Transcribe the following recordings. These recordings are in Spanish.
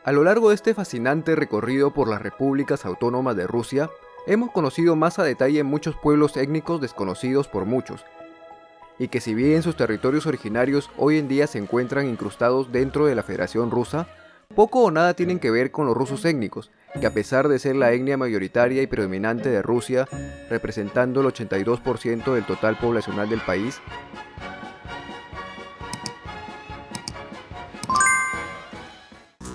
A lo largo de este fascinante recorrido por las repúblicas autónomas de Rusia, hemos conocido más a detalle muchos pueblos étnicos desconocidos por muchos, y que si bien sus territorios originarios hoy en día se encuentran incrustados dentro de la Federación Rusa, poco o nada tienen que ver con los rusos étnicos, que a pesar de ser la etnia mayoritaria y predominante de Rusia, representando el 82% del total poblacional del país,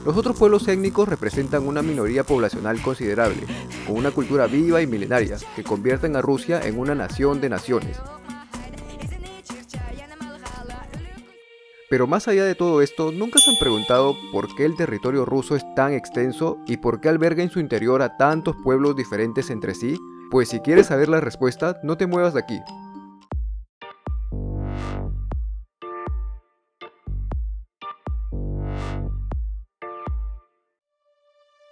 los otros pueblos étnicos representan una minoría poblacional considerable, con una cultura viva y milenaria, que convierten a Rusia en una nación de naciones. Pero más allá de todo esto, ¿nunca se han preguntado por qué el territorio ruso es tan extenso y por qué alberga en su interior a tantos pueblos diferentes entre sí? Pues si quieres saber la respuesta, no te muevas de aquí.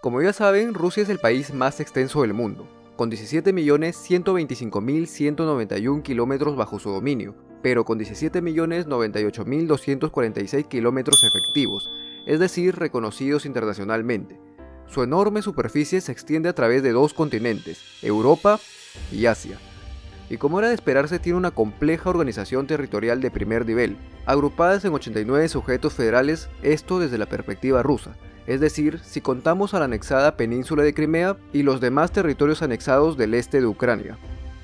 Como ya saben, Rusia es el país más extenso del mundo, con 17.125.191 kilómetros bajo su dominio, pero con 17.098.246 kilómetros efectivos, es decir, reconocidos internacionalmente. Su enorme superficie se extiende a través de dos continentes, Europa y Asia. Y como era de esperarse, tiene una compleja organización territorial de primer nivel, agrupadas en 89 sujetos federales, esto desde la perspectiva rusa. Es decir, si contamos a la anexada península de Crimea y los demás territorios anexados del este de Ucrania.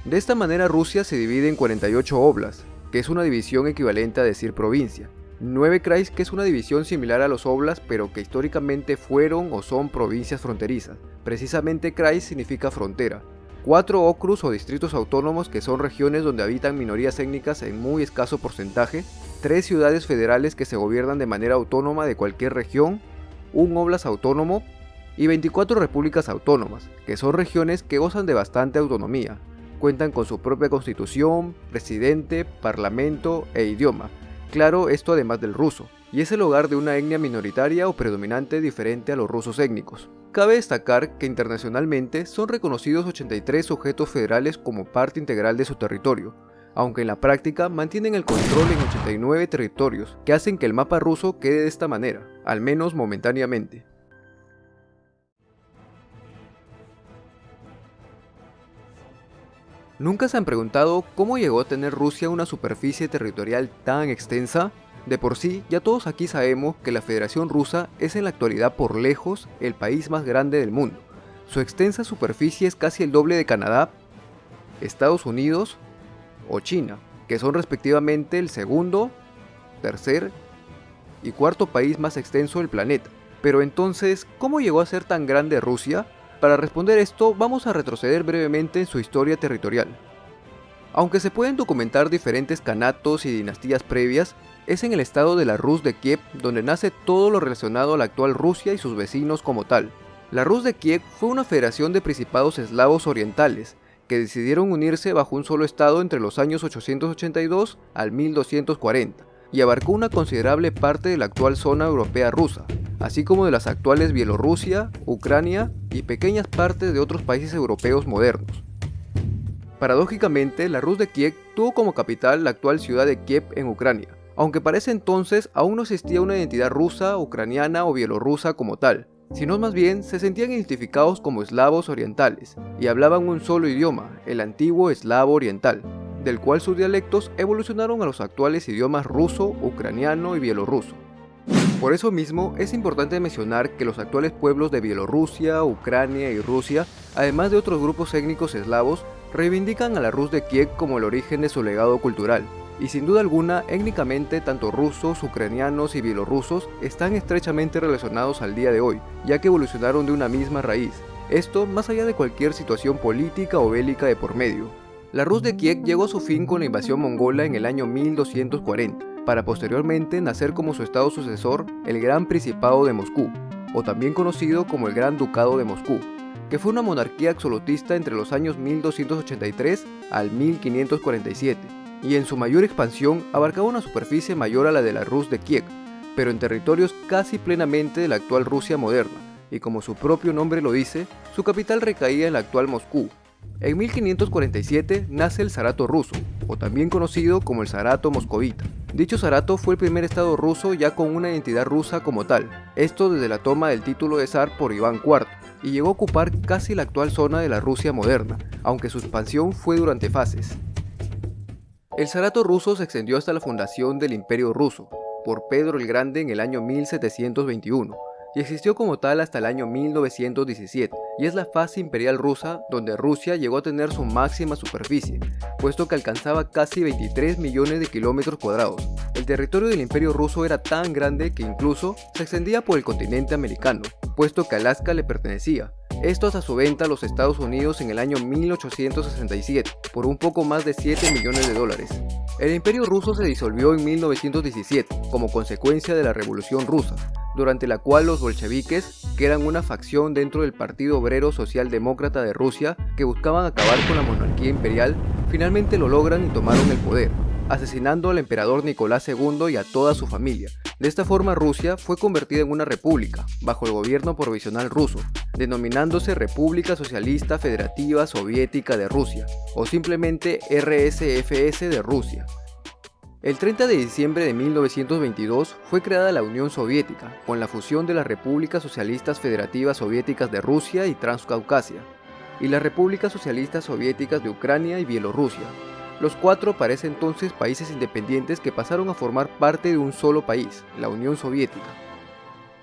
De esta manera Rusia se divide en 48 oblasts, que es una división equivalente a decir provincia, 9 krais, que es una división similar a los oblasts pero que históricamente fueron o son provincias fronterizas, precisamente krais significa frontera, 4 okrus o distritos autónomos, que son regiones donde habitan minorías étnicas en muy escaso porcentaje, 3 ciudades federales que se gobiernan de manera autónoma de cualquier región, un oblast autónomo y 24 repúblicas autónomas, que son regiones que gozan de bastante autonomía, cuentan con su propia constitución, presidente, parlamento e idioma, claro, esto además del ruso, y es el hogar de una etnia minoritaria o predominante diferente a los rusos étnicos. Cabe destacar que internacionalmente son reconocidos 83 sujetos federales como parte integral de su territorio, aunque en la práctica mantienen el control en 89 territorios, que hacen que el mapa ruso quede de esta manera, al menos momentáneamente. ¿Nunca se han preguntado cómo llegó a tener Rusia una superficie territorial tan extensa? De por sí, ya todos aquí sabemos que la Federación Rusa es en la actualidad por lejos el país más grande del mundo. Su extensa superficie es casi el doble de Canadá, Estados Unidos o China, que son respectivamente el segundo, tercer y cuarto país más extenso del planeta. Pero entonces, ¿cómo llegó a ser tan grande Rusia? Para responder esto, vamos a retroceder brevemente en su historia territorial. Aunque se pueden documentar diferentes kanatos y dinastías previas, es en el estado de la Rus de Kiev donde nace todo lo relacionado a la actual Rusia y sus vecinos como tal. La Rus de Kiev fue una federación de principados eslavos orientales, que decidieron unirse bajo un solo estado entre los años 882 al 1240, y abarcó una considerable parte de la actual zona europea rusa, así como de las actuales Bielorrusia, Ucrania y pequeñas partes de otros países europeos modernos. Paradójicamente, la Rus de Kiev tuvo como capital la actual ciudad de Kiev en Ucrania, aunque para ese entonces aún no existía una identidad rusa, ucraniana o bielorrusa como tal, sino más bien se sentían identificados como eslavos orientales y hablaban un solo idioma, el antiguo eslavo oriental, del cual sus dialectos evolucionaron a los actuales idiomas ruso, ucraniano y bielorruso. Por eso mismo es importante mencionar que los actuales pueblos de Bielorrusia, Ucrania y Rusia, además de otros grupos étnicos eslavos, reivindican a la Rus de Kiev como el origen de su legado cultural. Y sin duda alguna, étnicamente tanto rusos, ucranianos y bielorrusos están estrechamente relacionados al día de hoy, ya que evolucionaron de una misma raíz. Esto más allá de cualquier situación política o bélica de por medio. La Rus de Kiev llegó a su fin con la invasión mongola en el año 1240, para posteriormente nacer como su estado sucesor el Gran Principado de Moscú, o también conocido como el Gran Ducado de Moscú, que fue una monarquía absolutista entre los años 1283 al 1547. Y en su mayor expansión abarcaba una superficie mayor a la de la Rus de Kiev, pero en territorios casi plenamente de la actual Rusia moderna, y como su propio nombre lo dice, su capital recaía en la actual Moscú, En 1547 nace el zarato ruso, o también conocido como el zarato moscovita. Dicho zarato fue el primer estado ruso ya con una identidad rusa como tal, esto desde la toma del título de zar por Iván IV, y llegó a ocupar casi la actual zona de la Rusia moderna, aunque su expansión fue durante fases. El zarato ruso se extendió hasta la fundación del Imperio Ruso, por Pedro el Grande en el año 1721, y existió como tal hasta el año 1917, y es la fase imperial rusa donde Rusia llegó a tener su máxima superficie, puesto que alcanzaba casi 23 millones de kilómetros cuadrados. El territorio del Imperio Ruso era tan grande que incluso se extendía por el continente americano, puesto que Alaska le pertenecía. Esto hasta su venta a los Estados Unidos en el año 1867, por un poco más de 7 millones de dólares. El Imperio Ruso se disolvió en 1917, como consecuencia de la Revolución Rusa, durante la cual los bolcheviques, que eran una facción dentro del Partido Obrero Socialdemócrata de Rusia que buscaban acabar con la monarquía imperial, finalmente lo logran y tomaron el poder, asesinando al emperador Nicolás II y a toda su familia. De esta forma Rusia fue convertida en una república, bajo el gobierno provisional ruso, denominándose República Socialista Federativa Soviética de Rusia, o simplemente RSFS de Rusia. El 30 de diciembre de 1922 fue creada la Unión Soviética, con la fusión de las Repúblicas Socialistas Federativas Soviéticas de Rusia y Transcaucasia, y las Repúblicas Socialistas Soviéticas de Ucrania y Bielorrusia. Los cuatro parecen entonces países independientes que pasaron a formar parte de un solo país, la Unión Soviética.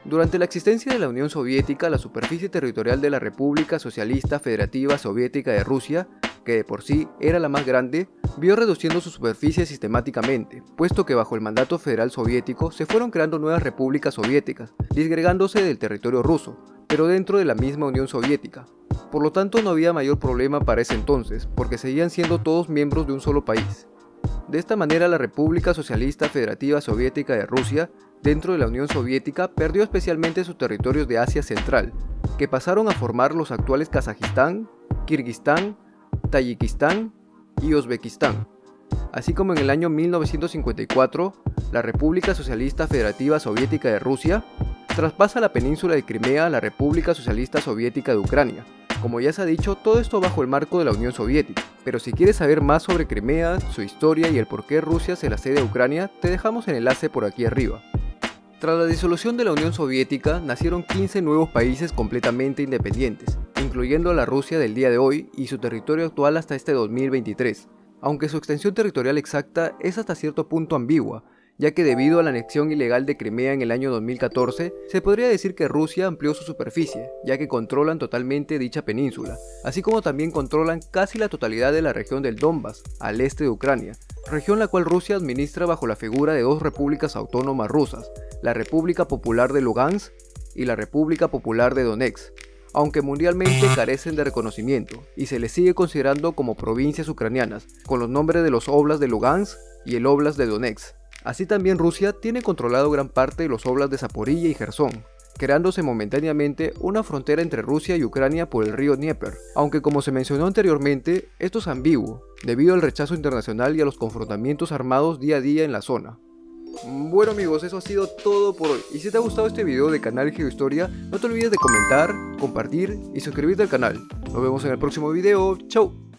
Durante la existencia de la Unión Soviética, la superficie territorial de la República Socialista Federativa Soviética de Rusia, que de por sí era la más grande, vio reduciendo su superficie sistemáticamente, puesto que bajo el mandato federal soviético se fueron creando nuevas repúblicas soviéticas, disgregándose del territorio ruso, pero dentro de la misma Unión Soviética. Por lo tanto, no había mayor problema para ese entonces, porque seguían siendo todos miembros de un solo país. De esta manera, la República Socialista Federativa Soviética de Rusia, dentro de la Unión Soviética, perdió especialmente sus territorios de Asia Central, que pasaron a formar los actuales Kazajistán, Kirguistán, Tayikistán y Uzbekistán. Así como en el año 1954, la República Socialista Federativa Soviética de Rusia traspasa la península de Crimea a la República Socialista Soviética de Ucrania. Como ya se ha dicho, todo esto bajo el marco de la Unión Soviética, pero si quieres saber más sobre Crimea, su historia y el por qué Rusia se la cede a Ucrania, te dejamos el enlace por aquí arriba. Tras la disolución de la Unión Soviética, nacieron 15 nuevos países completamente independientes, incluyendo a la Rusia del día de hoy y su territorio actual hasta este 2023, aunque su extensión territorial exacta es hasta cierto punto ambigua, ya que debido a la anexión ilegal de Crimea en el año 2014, se podría decir que Rusia amplió su superficie, ya que controlan totalmente dicha península, así como también controlan casi la totalidad de la región del Donbass, al este de Ucrania, región la cual Rusia administra bajo la figura de dos repúblicas autónomas rusas, la República Popular de Lugansk y la República Popular de Donetsk, aunque mundialmente carecen de reconocimiento, y se les sigue considerando como provincias ucranianas, con los nombres de los Oblast de Lugansk y el Oblast de Donetsk. Así también Rusia tiene controlado gran parte de los Oblast de Zaporilla y Jersón, creándose momentáneamente una frontera entre Rusia y Ucrania por el río Dnieper, aunque como se mencionó anteriormente, esto es ambiguo, debido al rechazo internacional y a los confrontamientos armados día a día en la zona. Bueno amigos, eso ha sido todo por hoy, y si te ha gustado este video de Canal Geohistoria, no te olvides de comentar, compartir y suscribirte al canal. Nos vemos en el próximo video, chau.